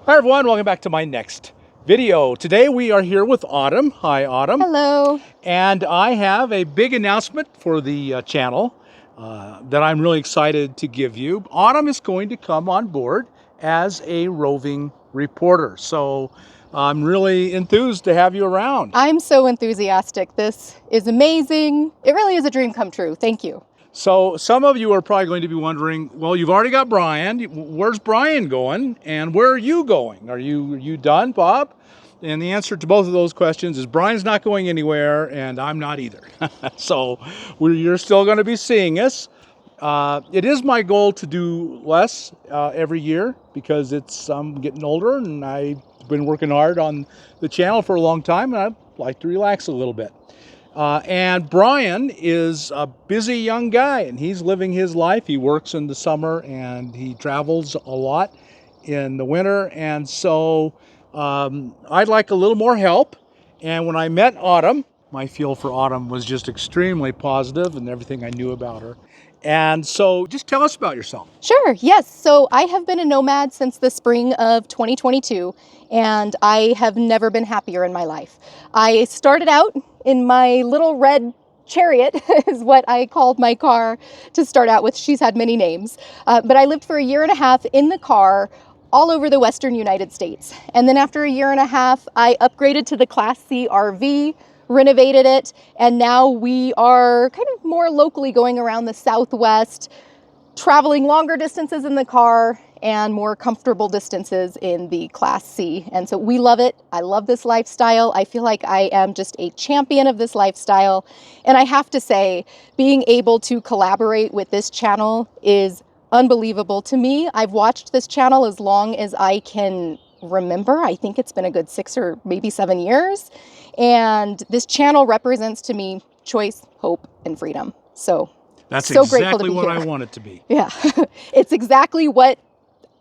Hi everyone, welcome back to my next video. Today we are here with Autumn. Hi Autumn. Hello. And I have a big announcement for the channel that I'm really excited to give you. Autumn is going to come on board as a roving reporter. So I'm really enthused to have you around. I'm so enthusiastic. This is amazing. It really is a dream come true. Thank you. So some of you are probably going to be wondering, well, you've already got Brian. Where's Brian going? And where are you going? Are you done, Bob? And the answer to both of those questions is Brian's not going anywhere, and I'm not either. So you're still going to be seeing us. It is my goal to do less every year because I'm getting older, and I've been working hard on the channel for a long time, and I'd like to relax a little bit. And Brian is a busy young guy, and he's living his life. He works in the summer and he travels a lot in the winter. And so I'd like a little more help. And when I met Autumn, my feel for Autumn was just extremely positive and everything I knew about her. And so just tell us about yourself. Sure. Yes. So I have been a nomad since the spring of 2022, and I have never been happier in my life. I started out in my little red Chariot is what I called my car to start out with. She's had many names, but I lived for a year and a half in the car all over the Western United States. And then after a year and a half, I upgraded to the Class C RV, renovated it, and now we are kind of more locally going around the Southwest, traveling longer distances in the car and more comfortable distances in the Class C. And so we love it. I love this lifestyle. I feel like I am just a champion of this lifestyle. And I have to say, being able to collaborate with this channel is unbelievable to me. I've watched this channel as long as I can remember. I think it's been a good 6 or maybe 7 years. And this channel represents to me choice, hope, and freedom. So that's so exactly what I want it to be. Yeah, it's exactly what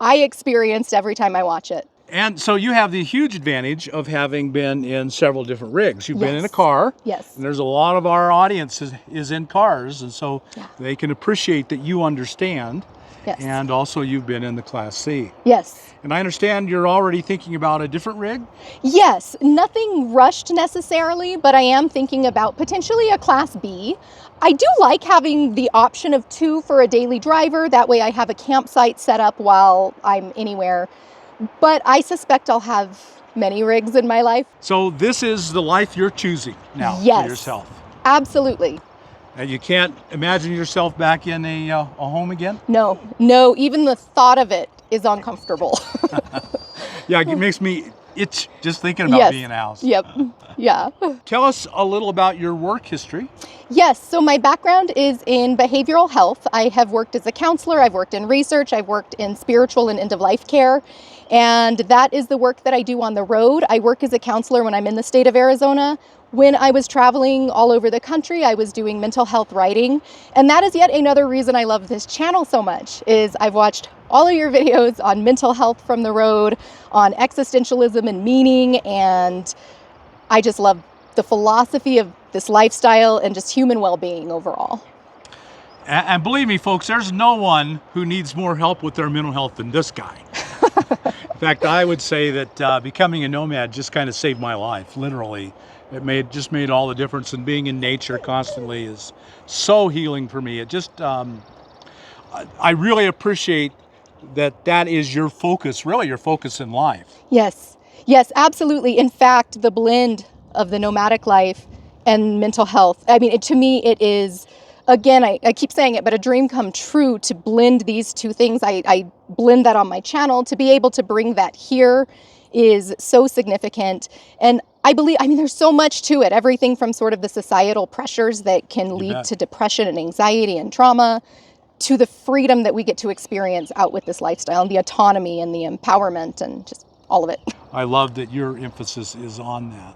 I experienced every time I watch it. And so you have the huge advantage of having been in several different rigs. You've been in a Yes. car. Yes. And there's a lot of our audience is in cars. And so Yeah. they can appreciate that you understand. Yes. And also you've been in the Class C. Yes. And I understand you're already thinking about a different rig? Yes, nothing rushed necessarily, but I am thinking about potentially a Class B. I do like having the option of 2 for a daily driver. That way I have a campsite set up while I'm anywhere. But I suspect I'll have many rigs in my life. So this is the life you're choosing now Yes. for yourself. Absolutely. And you can't imagine yourself back in a home again? No, even the thought of it is uncomfortable. Yeah, it makes me itch just thinking about Yes. being in a house. Yep. Yeah. Tell us a little about your work history. Yes, so my background is in behavioral health. I have worked as a counselor, I've worked in research, I've worked in spiritual and end-of-life care, and that is the work that I do on the road. I work as a counselor when I'm in the state of Arizona. When I was traveling all over the country, I was doing mental health writing, and that is yet another reason I love this channel so much, is I've watched all of your videos on mental health from the road, on existentialism and meaning, and I just love the philosophy of this lifestyle and just human well-being overall. And believe me, folks, there's no one who needs more help with their mental health than this guy. In fact, I would say that becoming a nomad just kind of saved my life, literally. It just made all the difference, and being in nature constantly is so healing for me. It just, I really appreciate that is your focus, really your focus in life. Yes, absolutely. In fact, the blend of the nomadic life and mental health, I mean, to me, it is, again, I keep saying it, but a dream come true to blend these two things. I blend that on my channel. To be able to bring that here is so significant. And I believe, there's so much to it. Everything from sort of the societal pressures that can lead to depression and anxiety and trauma, to the freedom that we get to experience out with this lifestyle, and the autonomy and the empowerment and just all of it. I love that your emphasis is on that.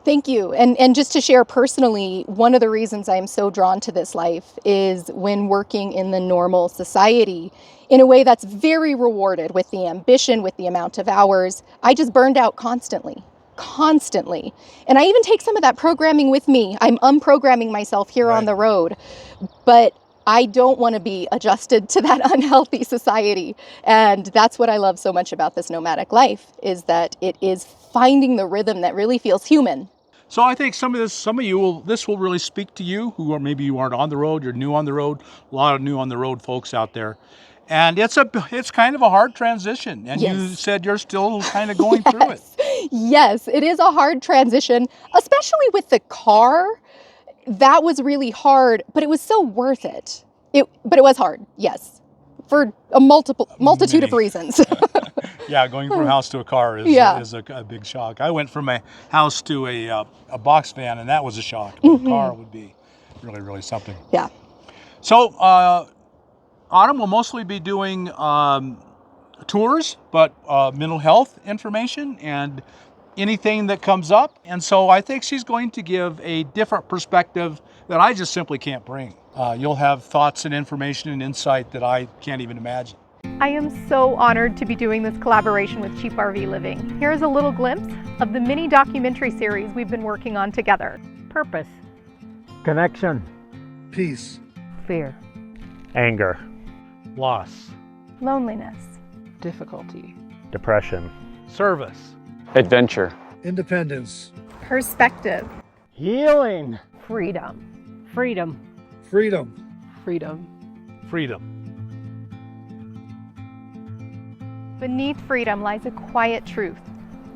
Thank you. And just to share personally, one of the reasons I'm so drawn to this life is when working in the normal society in a way that's very rewarded with the ambition, with the amount of hours, I just burned out constantly. And I even take some of that programming with me. I'm unprogramming myself here on the road. But I don't want to be adjusted to that unhealthy society. And that's what I love so much about this nomadic life, is that it is finding the rhythm that really feels human. So I think some of you this will really speak to you who are, maybe you aren't on the road, you're new on the road, a lot of new on the road folks out there. And it's kind of a hard transition. And Yes. you said you're still kind of going through it. Yes, it is a hard transition, especially with the car. That was really hard, but it was so worth it. But it was hard, yes, for a multitude of reasons. Yeah, going from a house to a car is a big shock. I went from a house to a box van, and that was a shock. But a car would be really, really something. Yeah. So Autumn will mostly be doing tours, but mental health information and anything that comes up. And so I think she's going to give a different perspective that I just simply can't bring. You'll have thoughts and information and insight that I can't even imagine. I am so honored to be doing this collaboration with Cheap RV Living. Here is a little glimpse of the mini documentary series we've been working on together. Purpose. Connection. Peace. Fear. Anger. Loss. Loneliness. Difficulty. Depression. Service. Adventure. Independence. Perspective. Healing. Freedom. Freedom. Freedom. Freedom. Freedom. Beneath freedom lies a quiet truth,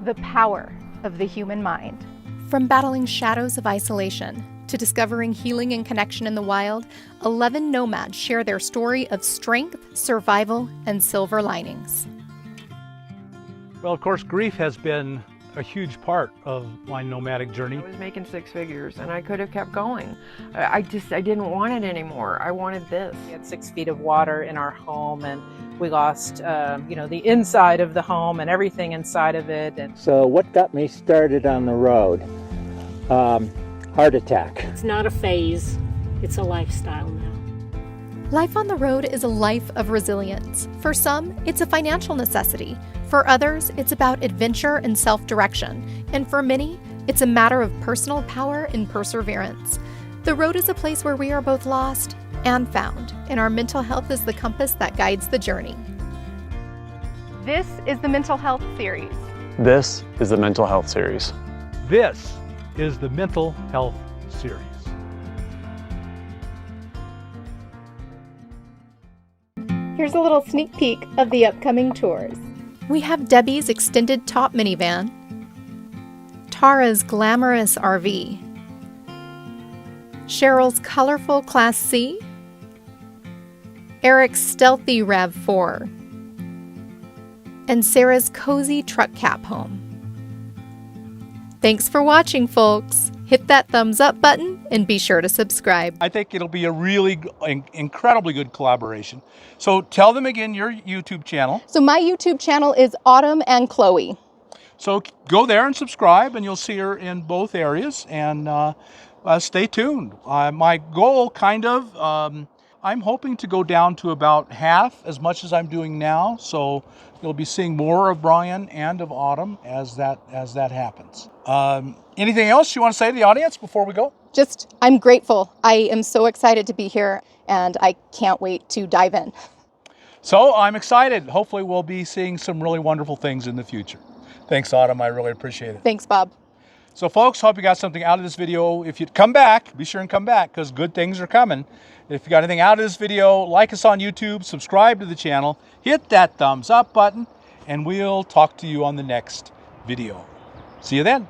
the power of the human mind. From battling shadows of isolation to discovering healing and connection in the wild, 11 nomads share their story of strength, survival, and silver linings. Well, of course, grief has been a huge part of my nomadic journey. I was making 6 figures and I could have kept going. I didn't want it anymore. I wanted this. We had 6 feet of water in our home, and we lost, the inside of the home and everything inside of it. And So what got me started on the road? Heart attack. It's not a phase, it's a lifestyle now. Life on the road is a life of resilience. For some, it's a financial necessity. For others, it's about adventure and self-direction. And for many, it's a matter of personal power and perseverance. The road is a place where we are both lost and found, and our mental health is the compass that guides the journey. This is the Mental Health Series. This is the Mental Health Series. This is the Mental Health Series. Here's a little sneak peek of the upcoming tours. We have Debbie's extended top minivan, Tara's glamorous RV, Cheryl's colorful Class C, Eric's stealthy RAV4, and Sarah's cozy truck cab home. Thanks for watching, folks. Hit that thumbs up button and be sure to subscribe. I think it'll be a really incredibly good collaboration. So tell them again your YouTube channel. So my YouTube channel is Autumn and Chloe. So go there and subscribe, and you'll see her in both areas. And stay tuned. My goal, I'm hoping to go down to about half as much as I'm doing now. So you'll be seeing more of Brian and of Autumn as that happens. Anything else you want to say to the audience before we go? Just, I'm grateful. I am so excited to be here, and I can't wait to dive in. So I'm excited. Hopefully we'll be seeing some really wonderful things in the future. Thanks, Autumn. I really appreciate it. Thanks, Bob. So folks, hope you got something out of this video. If you come back, be sure and come back, because good things are coming. If you got anything out of this video, like us on YouTube, subscribe to the channel, hit that thumbs up button, and we'll talk to you on the next video. See you then.